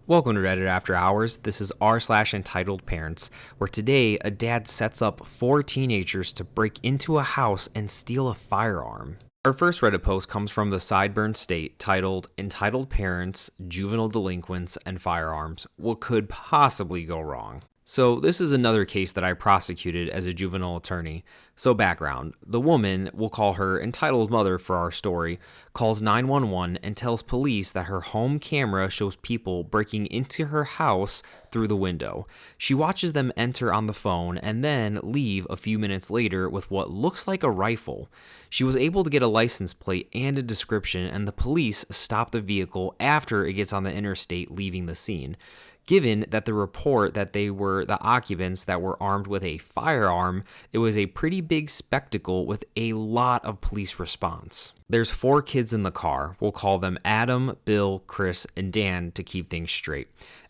Welcome to Reddit After Hours. This is r/EntitledParents, where today a dad sets up 4 teenagers to break into a house and steal a firearm. Our first Reddit post comes from the Sideburn State, titled Entitled Parents, Juvenile Delinquents, and Firearms. What could possibly go wrong? So this is another case that I prosecuted as a juvenile attorney. So background, the woman, we'll call her entitled mother for our story, calls 911 and tells police that her home camera shows people breaking into her house through the window. She watches them enter on the phone and then leave a few minutes later with what looks like a rifle. She was able to get a license plate and a description, and the police stop the vehicle after it gets on the interstate, leaving the scene. Given that the report that they were the occupants that were armed with a firearm, it was a pretty big spectacle with a lot of police response. There's 4 kids in the car. We'll call them Adam, Bill, Chris, and Dan to keep things straight.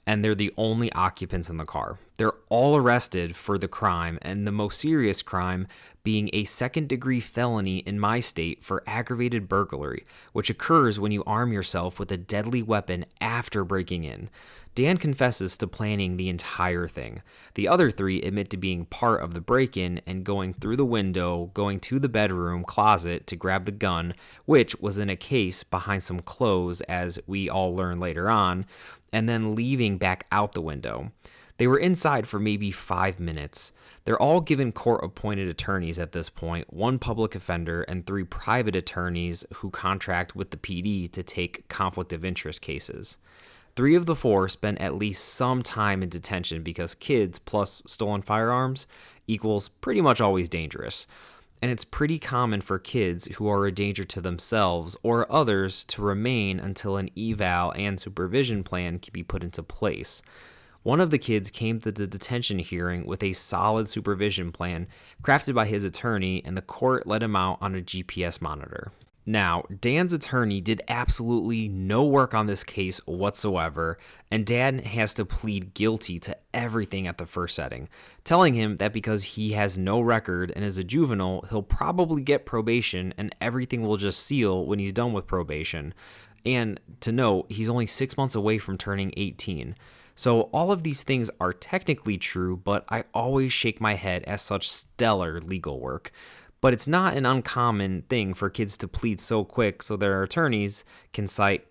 And they're the only occupants in the car. They're all arrested for the crime, and the most serious crime being a second-degree felony in my state for aggravated burglary, which occurs when you arm yourself with a deadly weapon after breaking in. Dan confesses to planning the entire thing. The other 3 admit to being part of the break-in and going through the window, going to the bedroom closet to grab the gun, which was in a case behind some clothes, as we all learn later on, and then leaving back out the window. They were inside for maybe 5 minutes. They're all given court-appointed attorneys at this point, 1 public offender and 3 private attorneys who contract with the PD to take conflict of interest cases. 3 of the 4 spent at least some time in detention because kids plus stolen firearms equals pretty much always dangerous. And it's pretty common for kids who are a danger to themselves or others to remain until an eval and supervision plan can be put into place. One of the kids came to the detention hearing with a solid supervision plan crafted by his attorney, and the court let him out on a GPS monitor. Now, Dan's attorney did absolutely no work on this case whatsoever, and Dan has to plead guilty to everything at the first setting, telling him that because he has no record and is a juvenile, he'll probably get probation and everything will just seal when he's done with probation. And to note, he's only 6 months away from turning 18. So all of these things are technically true, but I always shake my head at such stellar legal work. But it's not an uncommon thing for kids to plead so quick so their attorneys can cite,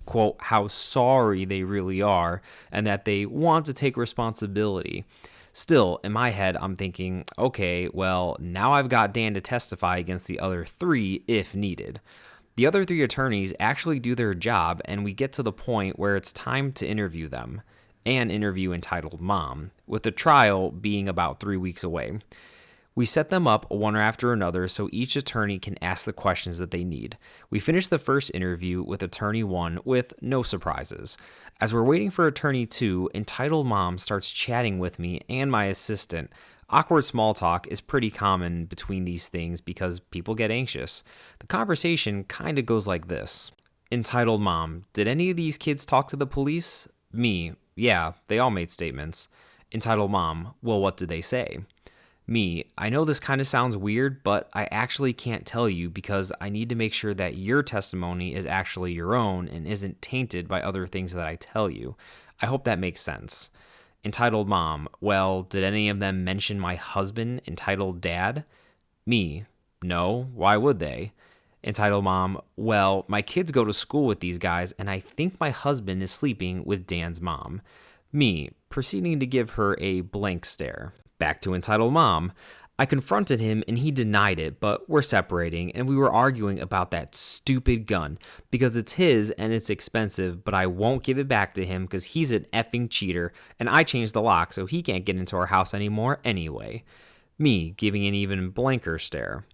quote, how sorry they really are and that they want to take responsibility. Still, in my head, I'm thinking, okay, well, now I've got Dan to testify against the other 3 if needed. The other 3 attorneys actually do their job, and we get to the point where it's time to interview them and interview entitled mom, with the trial being about 3 weeks away. We set them up one after another so each attorney can ask the questions that they need. We finished the first interview with attorney 1 with no surprises. As we're waiting for attorney 2, entitled mom starts chatting with me and my assistant. Awkward small talk is pretty common between these things because people get anxious. The conversation kind of goes like this. Entitled mom, did any of these kids talk to the police? Me, yeah, they all made statements. Entitled mom, well, what did they say? Me, I know this kind of sounds weird, but I actually can't tell you because I need to make sure that your testimony is actually your own and isn't tainted by other things that I tell you. I hope that makes sense. Entitled mom, well, did any of them mention my husband, entitled dad? Me, no, why would they? Entitled mom, well, my kids go to school with these guys and I think my husband is sleeping with Dan's mom. Me, proceeding to give her a blank stare. Back to entitled mom. I confronted him and he denied it, but we're separating and we were arguing about that stupid gun because it's his and it's expensive, but I won't give it back to him because he's an effing cheater and I changed the lock so he can't get into our house anymore anyway. Me, giving an even blanker stare.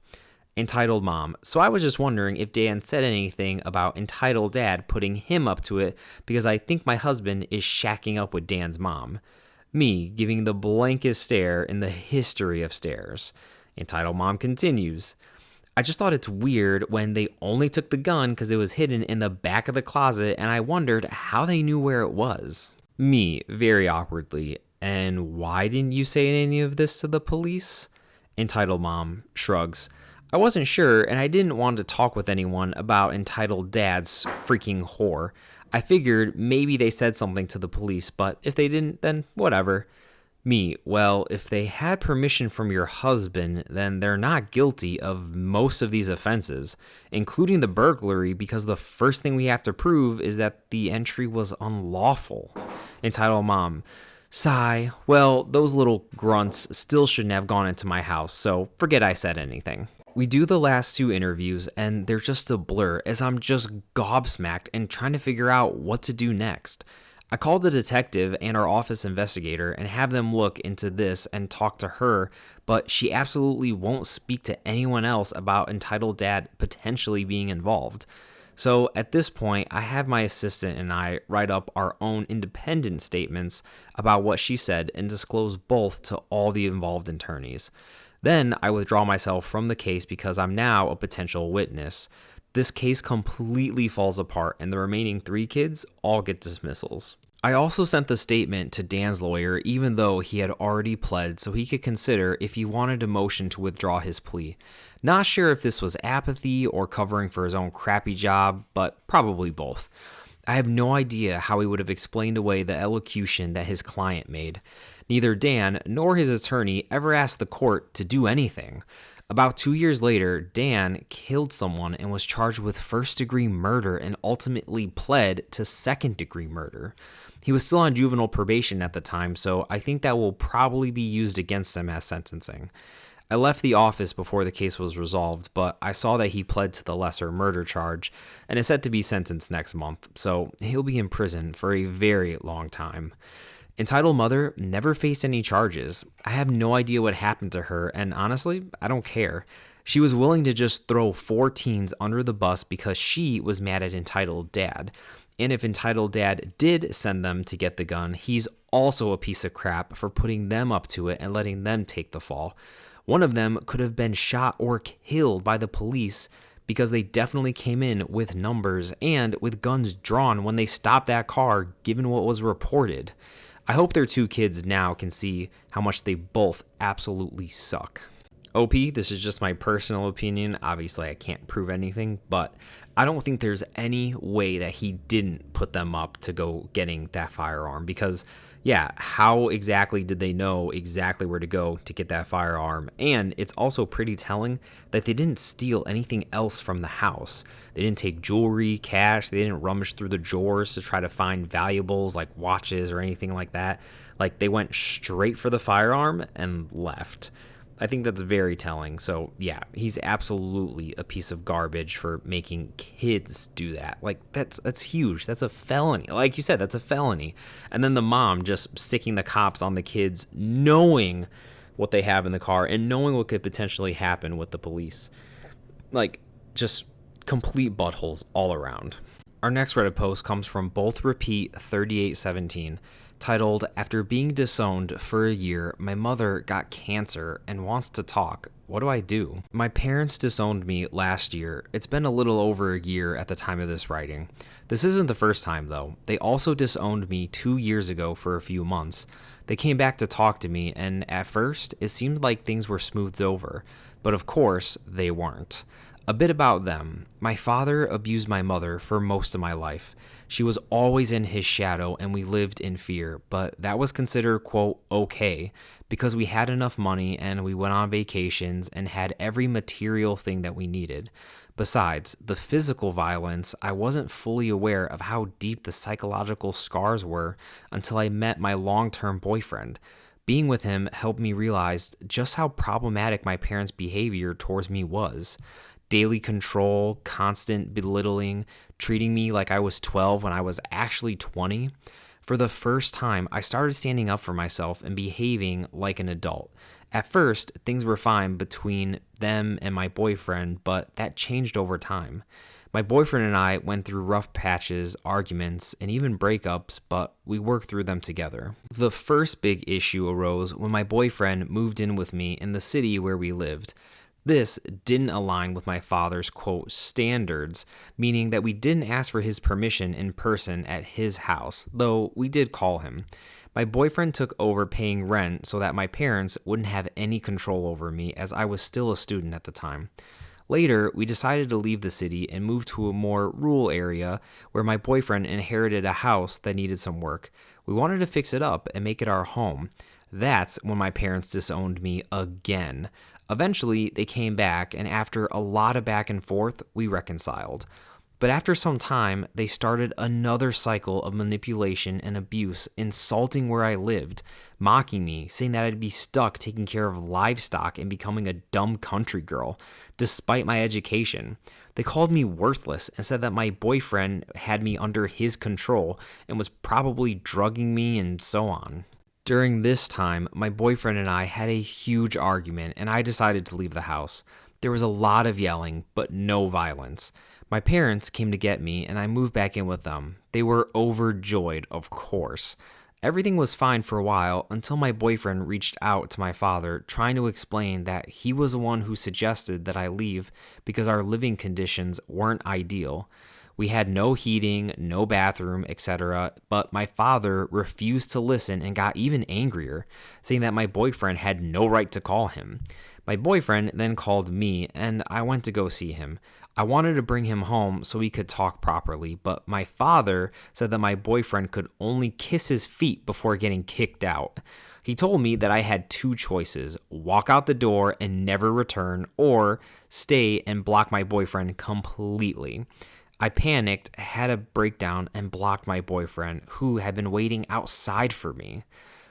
Entitled mom, so I was just wondering if Dan said anything about entitled dad putting him up to it because I think my husband is shacking up with Dan's mom. Me, giving the blankest stare in the history of stares. Entitled mom continues. I just thought it's weird when they only took the gun because it was hidden in the back of the closet and I wondered how they knew where it was. Me, very awkwardly. And why didn't you say any of this to the police? Entitled mom shrugs. I wasn't sure, and I didn't want to talk with anyone about entitled dad's freaking whore. I figured maybe they said something to the police, but if they didn't, then whatever. Me, well, if they had permission from your husband, then they're not guilty of most of these offenses, including the burglary, because the first thing we have to prove is that the entry was unlawful. Entitled Mom, sigh, well, those little grunts still shouldn't have gone into my house, so forget I said anything. We do the last 2 interviews, and they're just a blur as I'm just gobsmacked and trying to figure out what to do next. I call the detective and our office investigator and have them look into this and talk to her, but she absolutely won't speak to anyone else about entitled dad potentially being involved. So at this point, I have my assistant and I write up our own independent statements about what she said and disclose both to all the involved attorneys. Then I withdraw myself from the case because I'm now a potential witness. This case completely falls apart and the remaining 3 kids all get dismissals. I also sent the statement to Dan's lawyer even though he had already pled so he could consider if he wanted a motion to withdraw his plea. Not sure if this was apathy or covering for his own crappy job, but probably both. I have no idea how he would have explained away the elocution that his client made. Neither Dan nor his attorney ever asked the court to do anything. About 2 years later, Dan killed someone and was charged with first-degree murder and ultimately pled to second-degree murder. He was still on juvenile probation at the time, so I think that will probably be used against him as sentencing. I left the office before the case was resolved, but I saw that he pled to the lesser murder charge and is set to be sentenced next month, so he'll be in prison for a very long time. Entitled mother never faced any charges. I have no idea what happened to her, and honestly, I don't care. She was willing to just throw 4 teens under the bus because she was mad at entitled dad. And if entitled dad did send them to get the gun, he's also a piece of crap for putting them up to it and letting them take the fall. One of them could have been shot or killed by the police because they definitely came in with numbers and with guns drawn when they stopped that car, given what was reported. I hope their 2 kids now can see how much they both absolutely suck. OP, this is just my personal opinion. Obviously, I can't prove anything, but I don't think there's any way that he didn't put them up to go getting that firearm because, yeah, how exactly did they know exactly where to go to get that firearm? And it's also pretty telling that they didn't steal anything else from the house. They didn't take jewelry, cash. They didn't rummage through the drawers to try to find valuables like watches or anything like that. Like, they went straight for the firearm and left. I think that's very telling. So, yeah, he's absolutely a piece of garbage for making kids do that. Like, that's huge. That's a felony. Like you said, that's a felony. And then the mom just sticking the cops on the kids, knowing what they have in the car and knowing what could potentially happen with the police. Like, just complete buttholes all around. Our next Reddit post comes from both repeat 3817. Titled, After Being Disowned for a Year, My Mother Got Cancer and Wants to Talk. What do I do? My parents disowned me last year. It's been a little over a year at the time of this writing. This isn't the first time, though. They also disowned me 2 years ago for a few months. They came back to talk to me, and at first, it seemed like things were smoothed over. But of course, they weren't. A bit about them. My father abused my mother for most of my life. She was always in his shadow and we lived in fear, but that was considered, quote, okay, because we had enough money and we went on vacations and had every material thing that we needed. Besides, the physical violence, I wasn't fully aware of how deep the psychological scars were until I met my long-term boyfriend. Being with him helped me realize just how problematic my parents' behavior towards me was. Daily control, constant belittling, treating me like I was 12 when I was actually 20. For the first time, I started standing up for myself and behaving like an adult. At first, things were fine between them and my boyfriend, but that changed over time. My boyfriend and I went through rough patches, arguments, and even breakups, but we worked through them together. The first big issue arose when my boyfriend moved in with me in the city where we lived. This didn't align with my father's, quote, standards, meaning that we didn't ask for his permission in person at his house, though we did call him. My boyfriend took over paying rent so that my parents wouldn't have any control over me as I was still a student at the time. Later, we decided to leave the city and move to a more rural area where my boyfriend inherited a house that needed some work. We wanted to fix it up and make it our home. That's when my parents disowned me again. Eventually, they came back, and after a lot of back and forth, we reconciled. But after some time, they started another cycle of manipulation and abuse, insulting where I lived, mocking me, saying that I'd be stuck taking care of livestock and becoming a dumb country girl, despite my education. They called me worthless and said that my boyfriend had me under his control and was probably drugging me and so on. During this time, my boyfriend and I had a huge argument, and I decided to leave the house. There was a lot of yelling, but no violence. My parents came to get me, and I moved back in with them. They were overjoyed, of course. Everything was fine for a while until my boyfriend reached out to my father, trying to explain that he was the one who suggested that I leave because our living conditions weren't ideal. We had no heating, no bathroom, etc., but my father refused to listen and got even angrier, saying that my boyfriend had no right to call him. My boyfriend then called me, and I went to go see him. I wanted to bring him home so we could talk properly, but my father said that my boyfriend could only kiss his feet before getting kicked out. He told me that I had two choices: walk out the door and never return, or stay and block my boyfriend completely. I panicked, had a breakdown, and blocked my boyfriend, who had been waiting outside for me.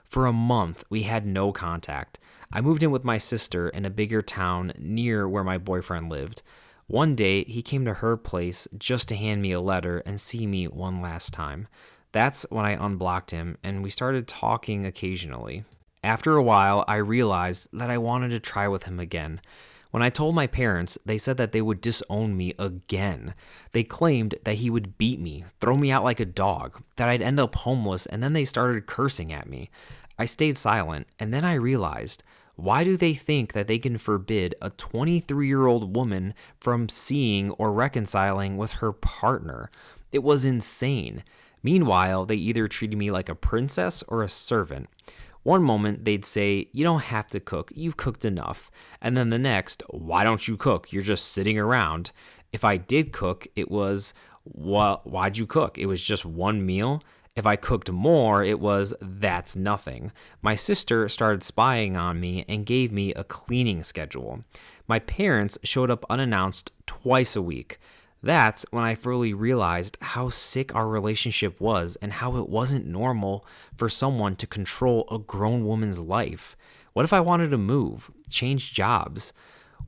For a month, we had no contact. I moved in with my sister in a bigger town near where my boyfriend lived. One day, he came to her place just to hand me a letter and see me one last time. That's when I unblocked him, and we started talking occasionally. After a while, I realized that I wanted to try with him again. When I told my parents, they said that they would disown me again. They claimed that he would beat me, throw me out like a dog, that I'd end up homeless, and then they started cursing at me. I stayed silent, and then I realized, why do they think that they can forbid a 23-year-old woman from seeing or reconciling with her partner? It was insane. Meanwhile, they either treated me like a princess or a servant. One moment, they'd say, "You don't have to cook, you've cooked enough." And then the next, "Why don't you cook? You're just sitting around." If I did cook, it was, "Well, why'd you cook? It was just one meal." If I cooked more, it was, "That's nothing." My sister started spying on me and gave me a cleaning schedule. My parents showed up unannounced twice a week. That's when I fully realized how sick our relationship was and how it wasn't normal for someone to control a grown woman's life. What if I wanted to move, change jobs?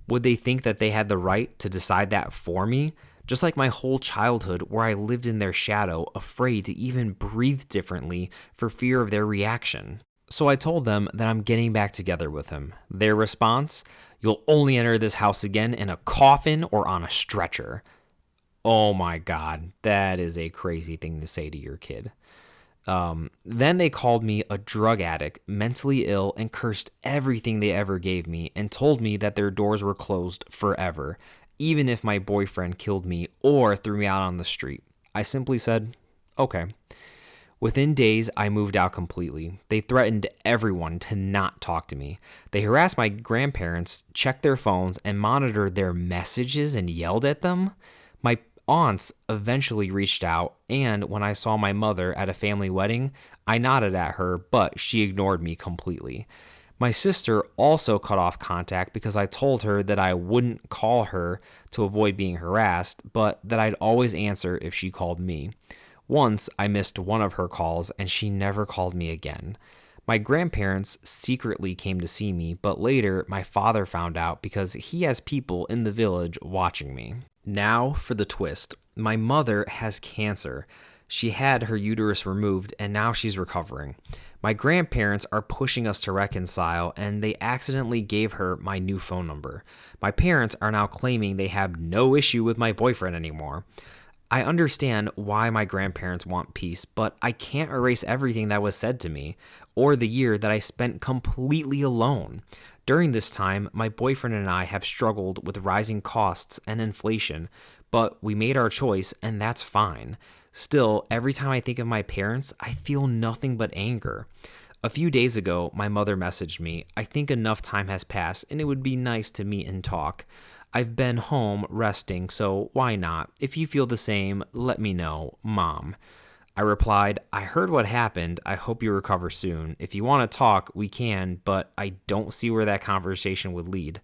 Would they think that they had the right to decide that for me? Just like my whole childhood, where I lived in their shadow, afraid to even breathe differently for fear of their reaction. So I told them that I'm getting back together with him. Their response: "You'll only enter this house again in a coffin or on a stretcher." Oh my God, that is a crazy thing to say to your kid. Then they called me a drug addict, mentally ill, and cursed everything they ever gave me and told me that their doors were closed forever, even if my boyfriend killed me or threw me out on the street. I simply said, okay. Within days, I moved out completely. They threatened everyone to not talk to me. They harassed my grandparents, checked their phones, and monitored their messages and yelled at them. My aunts eventually reached out, and when I saw my mother at a family wedding, I nodded at her, but she ignored me completely. My sister also cut off contact because I told her that I wouldn't call her to avoid being harassed, but that I'd always answer if she called me. Once I missed one of her calls, and she never called me again. My grandparents secretly came to see me, but later my father found out because he has people in the village watching me. Now for the twist. My mother has cancer. She had her uterus removed, and now she's recovering. My grandparents are pushing us to reconcile, and they accidentally gave her my new phone number. My parents are now claiming they have no issue with my boyfriend anymore. I understand why my grandparents want peace, but I can't erase everything that was said to me, or the year that I spent completely alone. During this time, my boyfriend and I have struggled with rising costs and inflation, but we made our choice, and that's fine. Still, every time I think of my parents, I feel nothing but anger. A few days ago, my mother messaged me, "I think enough time has passed, and it would be nice to meet and talk." I've been home resting, so why not? If you feel the same, let me know, Mom. I replied, I heard what happened. I hope you recover soon. If you want to talk, we can, but I don't see where that conversation would lead.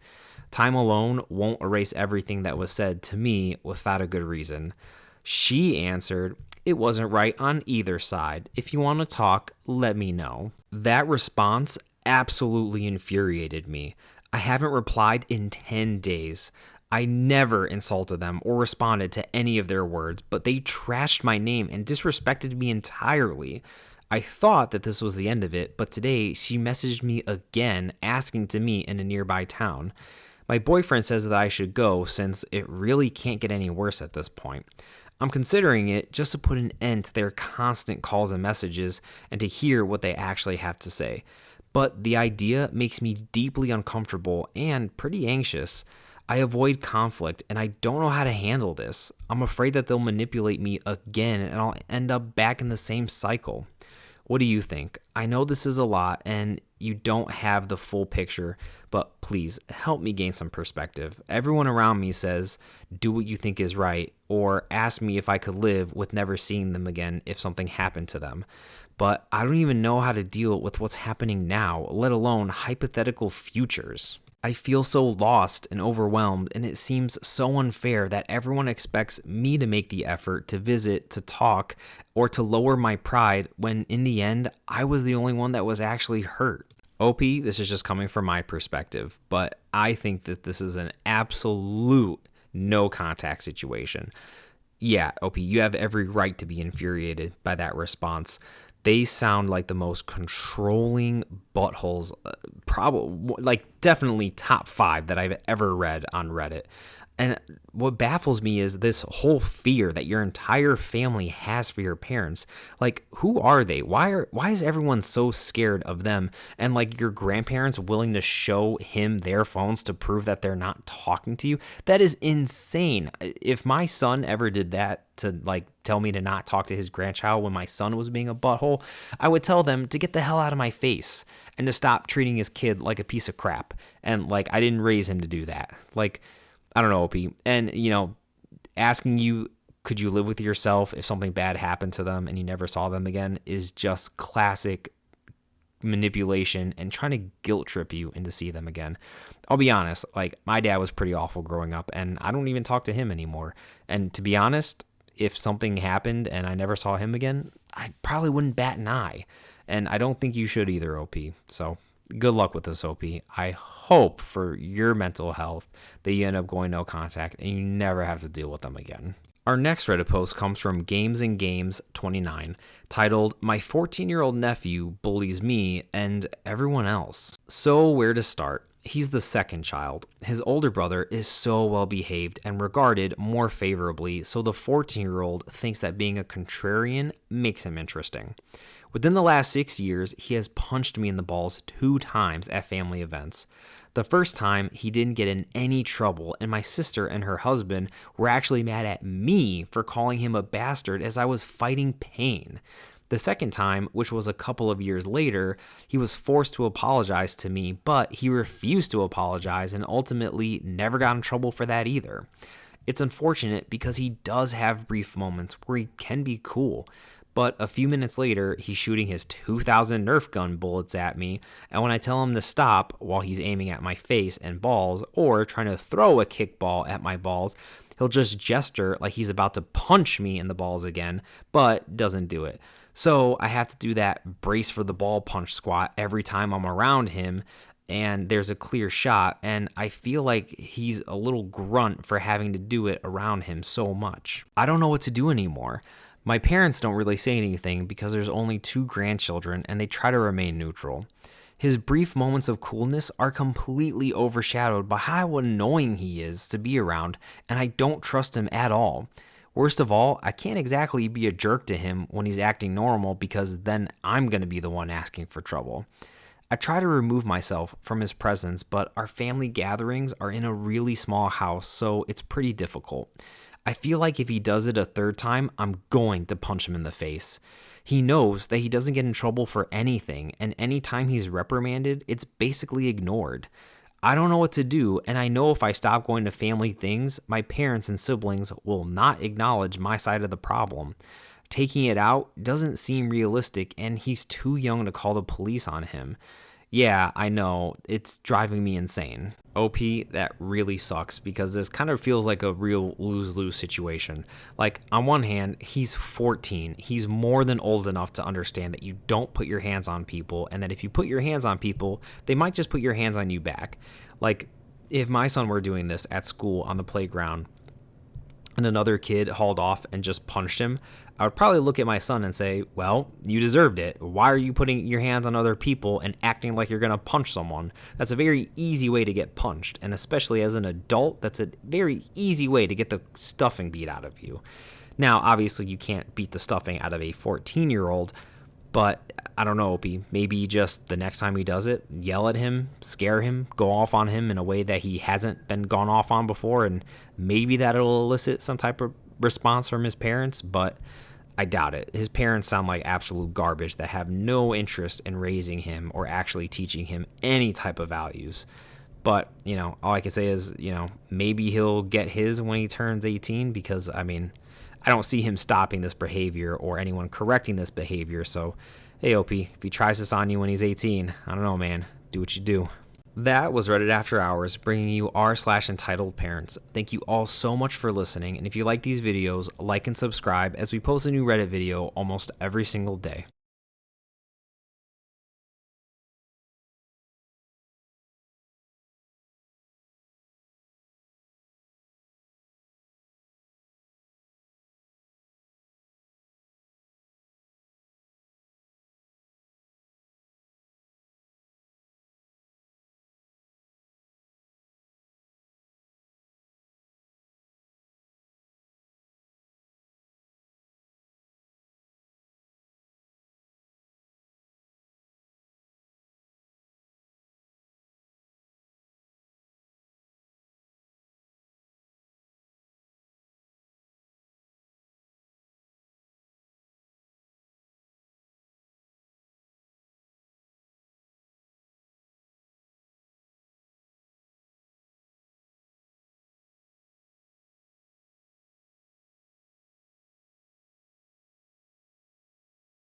Time alone won't erase everything that was said to me without a good reason. She answered, it wasn't right on either side. If you want to talk, let me know. That response absolutely infuriated me. I haven't replied in 10 days. I never insulted them or responded to any of their words, but they trashed my name and disrespected me entirely. I thought that this was the end of it, but today she messaged me again asking to meet in a nearby town. My boyfriend says that I should go since it really can't get any worse at this point. I'm considering it just to put an end to their constant calls and messages and to hear what they actually have to say. But the idea makes me deeply uncomfortable and pretty anxious. I avoid conflict and I don't know how to handle this. I'm afraid that they'll manipulate me again and I'll end up back in the same cycle. What do you think? I know this is a lot and you don't have the full picture, but please help me gain some perspective. Everyone around me says, do what you think is right, or ask me if I could live with never seeing them again if something happened to them. But I don't even know how to deal with what's happening now, let alone hypothetical futures. I feel so lost and overwhelmed, and it seems so unfair that everyone expects me to make the effort to visit, to talk, or to lower my pride when in the end, I was the only one that was actually hurt. OP, this is just coming from my perspective, but I think that this is an absolute no contact situation. Yeah, OP, you have every right to be infuriated by that response. They sound like the most controlling buttholes, probably like definitely top 5 that I've ever read on Reddit. And what baffles me is this whole fear that your entire family has for your parents. Like, who are they? Why is everyone so scared of them? And like your grandparents willing to show him their phones to prove that they're not talking to you? That is insane. If my son ever did that to like tell me to not talk to his grandchild when my son was being a butthole, I would tell them to get the hell out of my face and to stop treating his kid like a piece of crap. And like, I didn't raise him to do that. Like, I don't know, OP. And, you know, asking you, could you live with yourself if something bad happened to them and you never saw them again is just classic manipulation and trying to guilt trip you into see them again. I'll be honest, like my dad was pretty awful growing up and I don't even talk to him anymore. And to be honest, if something happened and I never saw him again, I probably wouldn't bat an eye. And I don't think you should either, OP. So good luck with this, OP. I hope for your mental health that you end up going no contact and you never have to deal with them again. Our next Reddit post comes from Games and Games 29, titled, My 14-year-old nephew bullies me and everyone else. So where to start? He's the second child. His older brother is so well behaved and regarded more favorably, so the 14-year-old thinks that being a contrarian makes him interesting. Within the last 6 years, he has punched me in the balls 2 times at family events. The first time, he didn't get in any trouble, and my sister and her husband were actually mad at me for calling him a bastard as I was fighting pain. The second time, which was a couple of years later, he was forced to apologize to me, but he refused to apologize and ultimately never got in trouble for that either. It's unfortunate because he does have brief moments where he can be cool. But a few minutes later, he's shooting his 2000 Nerf gun bullets at me, and when I tell him to stop while he's aiming at my face and balls or trying to throw a kickball at my balls, he'll just gesture like he's about to punch me in the balls again, but doesn't do it. So I have to do that brace for the ball punch squat every time I'm around him, and there's a clear shot, and I feel like he's a little grunt for having to do it around him so much. I don't know what to do anymore. My parents don't really say anything because there's only 2 grandchildren and they try to remain neutral. His brief moments of coolness are completely overshadowed by how annoying he is to be around, and I don't trust him at all. Worst of all, I can't exactly be a jerk to him when he's acting normal because then I'm going to be the one asking for trouble. I try to remove myself from his presence, but our family gatherings are in a really small house, so it's pretty difficult. I feel like if he does it a third time, I'm going to punch him in the face. He knows that he doesn't get in trouble for anything, and anytime he's reprimanded, it's basically ignored. I don't know what to do, and I know if I stop going to family things, my parents and siblings will not acknowledge my side of the problem. Taking it out doesn't seem realistic, and he's too young to call the police on him. Yeah, I know, it's driving me insane. OP, that really sucks because this kind of feels like a real lose-lose situation. Like, on one hand, he's 14. He's more than old enough to understand that you don't put your hands on people, and that if you put your hands on people, they might just put your hands on you back. Like, if my son were doing this at school on the playground, and another kid hauled off and just punched him, I would probably look at my son and say, well, you deserved it. Why are you putting your hands on other people and acting like you're going to punch someone? That's a very easy way to get punched. And especially as an adult, that's a very easy way to get the stuffing beat out of you. Now, obviously, you can't beat the stuffing out of a 14-year-old, but I don't know, Opie, maybe just the next time he does it, yell at him, scare him, go off on him in a way that he hasn't been gone off on before, and maybe that'll elicit some type of response from his parents, but I doubt it. His parents sound like absolute garbage that have no interest in raising him or actually teaching him any type of values. But, all I can say is, maybe he'll get his when he turns 18 because, I don't see him stopping this behavior or anyone correcting this behavior. So, hey, OP, if he tries this on you when he's 18, I don't know, man. Do what you do. That was Reddit After Hours, bringing you r/EntitledParents. Thank you all so much for listening. And if you like these videos, like and subscribe as we post a new Reddit video almost every single day.